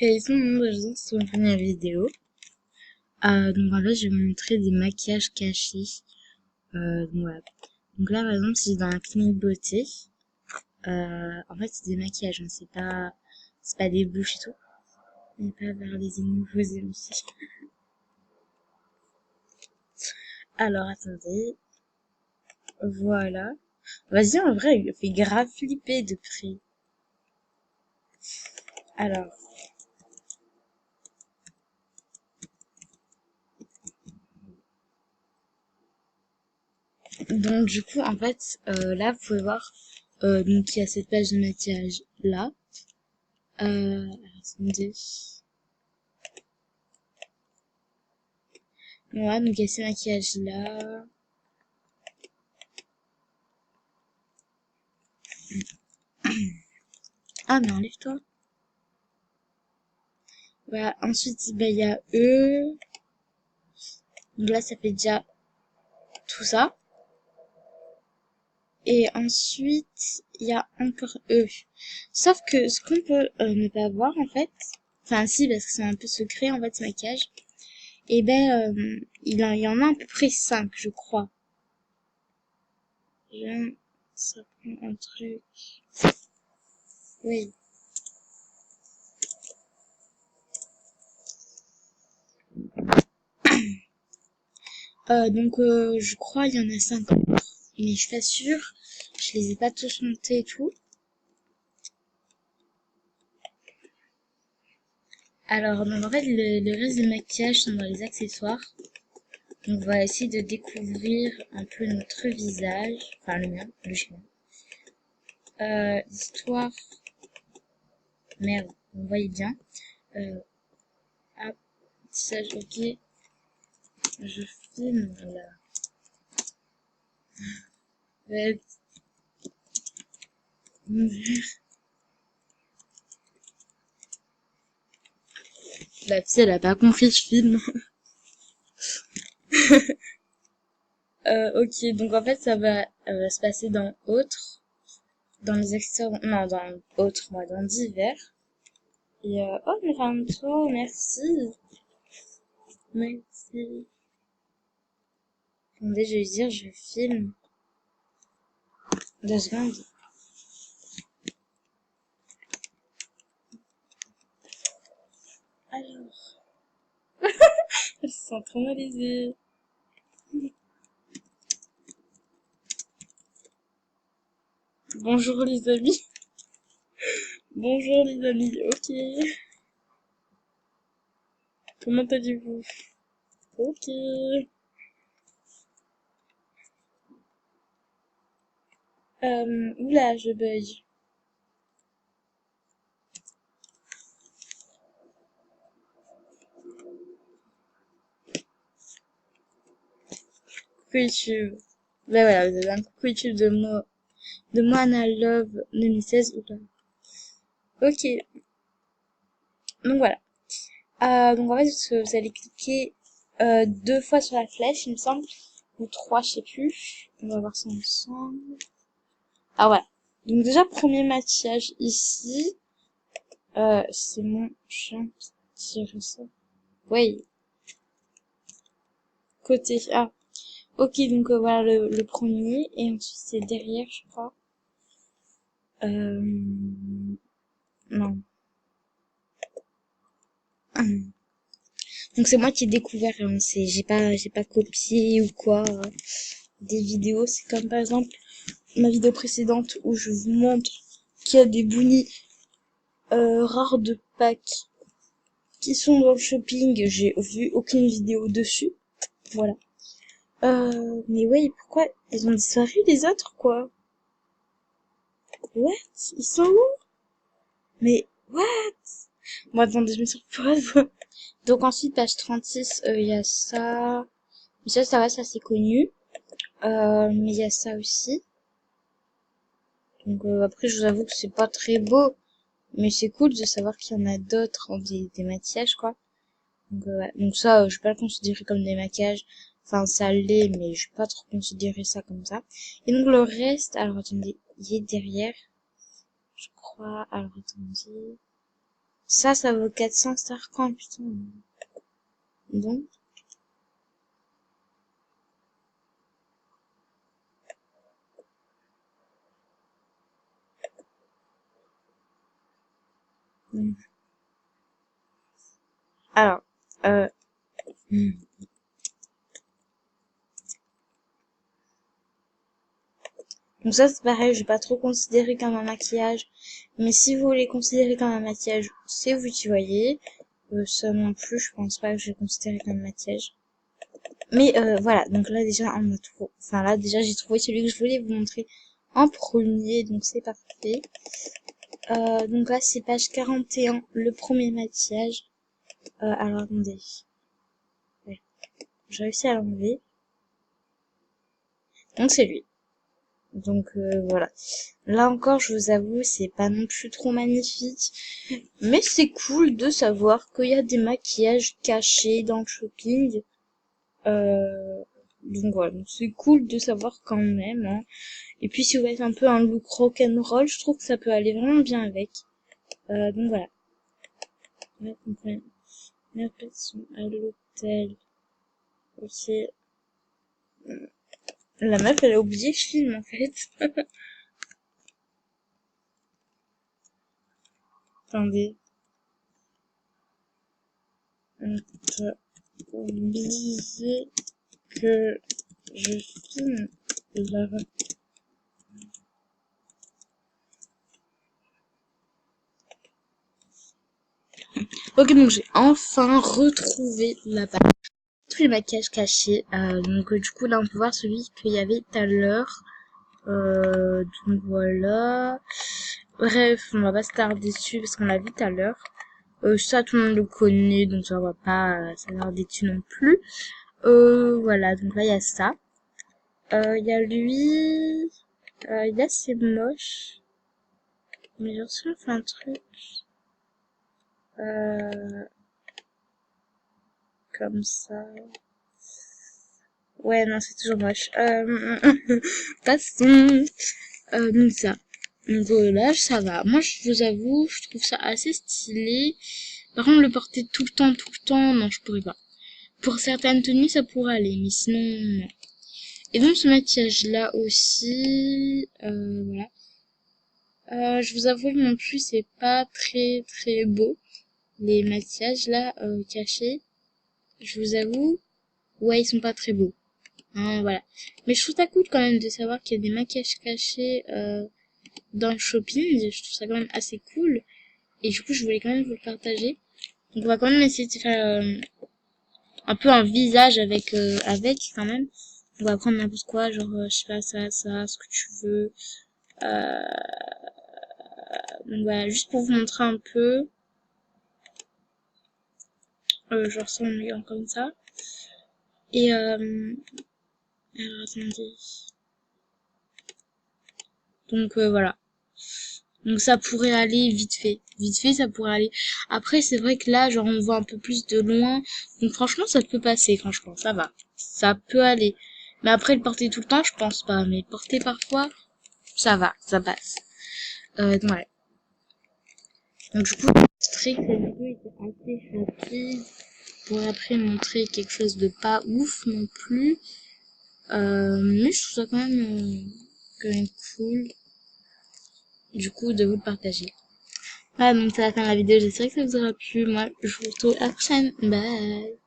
Et sinon, non, je sais que c'est ma première vidéo. Donc en fait, je vais vous montrer des maquillages cachés. Donc voilà. Donc là, par exemple, si dans la clinique beauté, en fait, c'est des maquillages, hein, c'est pas des bouches et tout. On n'est pas vers les nouveaux émissions. Alors, attendez. Voilà. Vas-y, en vrai, il fait grave flipper de près. Alors, donc du coup, en fait, là, vous pouvez voir, donc il y a cette page de maquillage là. Attendez. Voilà, donc il y a ces maquillages là. Ah, mais enlève-toi. Voilà, ensuite, ben, il y a eux. Donc là, ça fait déjà tout ça. Et ensuite, il y a encore eux. Sauf que ce qu'on peut ne pas voir, en fait, enfin si, parce que c'est un peu secret, en fait, ce maquillage, et ben, il y en a à peu près 5, je crois. Ça prend un truc. Oui. Donc, je crois il y en a 5 encore. Mais je suis pas sûre. Je les ai pas tous montés et tout. Alors, donc en fait, le reste des maquillages sont dans les accessoires. Donc, on va essayer de découvrir un peu notre visage. Enfin, le mien, logiquement. Histoire. Merde, vous voyez bien. Euh, ah, tissage, ok. Je filme, là. Ouais. La fille, elle a pas compris, je filme. Ok, donc en fait, ça va se passer dans autre, dans les accessoires, non, dans autre, moi, dans divers. Et oh, Miranto, merci. Merci. Attendez, je vais dire, je filme. 2 secondes. Alors, elles sont trop malaisées. Bonjour les amis. Bonjour les amis, ok. Comment allez-vous? Ok. Oula, je bug. Coucou YouTube. Ben voilà, vous avez un coucou YouTube de Moana Love 2016. Oula. Ok, donc voilà. Donc en fait, vous allez cliquer 2 fois sur la flèche, il me semble, ou 3, je sais plus. On va voir ça ensemble. Ah voilà. Donc déjà, premier maquillage ici. C'est mon chien qui tire ça. Oui, côté. Ah, ok, donc voilà le premier. Et ensuite, c'est derrière, je crois. Non. Donc c'est moi qui ai découvert, hein. J'ai pas copié ou quoi. Des vidéos, c'est comme par exemple ma vidéo précédente où je vous montre qu'il y a des bounis rares de Pâques qui sont dans le shopping. J'ai vu aucune vidéo dessus. Voilà. Mais ouais, pourquoi ils ont disparu les autres, quoi? What? Ils sont où? Mais what? Bon, attendez, je me suis reprise. Donc ensuite, page 36, il y a ça. Mais ça va, ça c'est connu. Mais il y a ça aussi. Donc après, je vous avoue que c'est pas très beau. Mais c'est cool de savoir qu'il y en a d'autres, des maquillages, quoi. Donc, ouais. Donc ça, je vais pas le considérer comme des maquillages. Enfin, ça l'est, mais je vais pas trop considérer ça comme ça. Et donc le reste, alors attendez, il est derrière, je crois. Alors attendez. Ça vaut 400 Star Coins, putain. Donc. Alors, hmm. Donc ça c'est pareil, je vais pas trop considérer comme un maquillage, mais si vous voulez considérer comme un maquillage, c'est vous qui voyez. Ça non plus, je pense pas que je vais considérer comme un maquillage. Mais voilà, donc là déjà on a trouvé, enfin là déjà j'ai trouvé celui que je voulais vous montrer en premier, donc c'est parfait. Donc là c'est page 41, le premier maquillage. Alors attendez, ouais, j'ai réussi à l'enlever. Donc c'est lui. Donc voilà. Là encore, je vous avoue, c'est pas non plus trop magnifique. Mais c'est cool de savoir qu'il y a des maquillages cachés dans le shopping. Donc voilà, donc c'est cool de savoir quand même. Hein. Et puis si vous êtes un peu un look rock'n'roll, je trouve que ça peut aller vraiment bien avec. Donc voilà. Ouais, mes potes sont à l'hôtel. Ok. La meuf, elle a oublié le film en fait. Attendez. T'as oublié que je filme la... Ok, donc j'ai enfin retrouvé la page. Tous les maquillages cachés. Donc du coup, là, on peut voir celui qu'il y avait tout à l'heure. Donc voilà. Bref, on va pas se tarder dessus parce qu'on l'a vu tout à l'heure. Ça, tout le monde le connaît, donc ça va pas s'attarder dessus non plus. Voilà, donc là, il y a ça. Il y a lui... il est assez moche. Mais j'ai reçu fait un truc... comme ça... Ouais, non, c'est toujours moche. Passons. Donc ça. Donc là, ça va. Moi, je vous avoue, je trouve ça assez stylé. Par contre, le porter tout le temps, non, je pourrais pas. Pour certaines tenues, ça pourrait aller, mais sinon, non. Et donc, ce maquillage-là aussi, voilà. Je vous avoue non plus, c'est pas très très beau. Les maquillages là, cachés, je vous avoue, ouais, ils sont pas très beaux. Hein, voilà. Mais je trouve ça cool quand même de savoir qu'il y a des maquillages cachés dans le shopping. Je trouve ça quand même assez cool. Et du coup, je voulais quand même vous le partager. Donc, on va quand même essayer de faire un peu un visage avec quand même. On va prendre n'importe quoi, genre, je sais pas, ça, ce que tu veux. Euh, donc voilà, juste pour vous montrer un peu. Genre ça, on met comme ça. Et alors attendez. Donc voilà. Donc ça pourrait aller vite fait. Vite fait, ça pourrait aller. Après, c'est vrai que là, genre, on voit un peu plus de loin. Donc franchement, ça peut passer, franchement, ça va. Ça peut aller. Mais après, le porter tout le temps, je pense pas. Mais porter parfois, ça va, ça passe. Donc ouais. Donc du coup, montrer que cette vidéo était assez rapide. Pour après montrer quelque chose de pas ouf non plus. Mais je trouve ça quand même cool. Du coup, de vous le partager. Voilà, donc c'est la fin de la vidéo. J'espère que ça vous aura plu. Moi, je vous retrouve à la prochaine. Bye!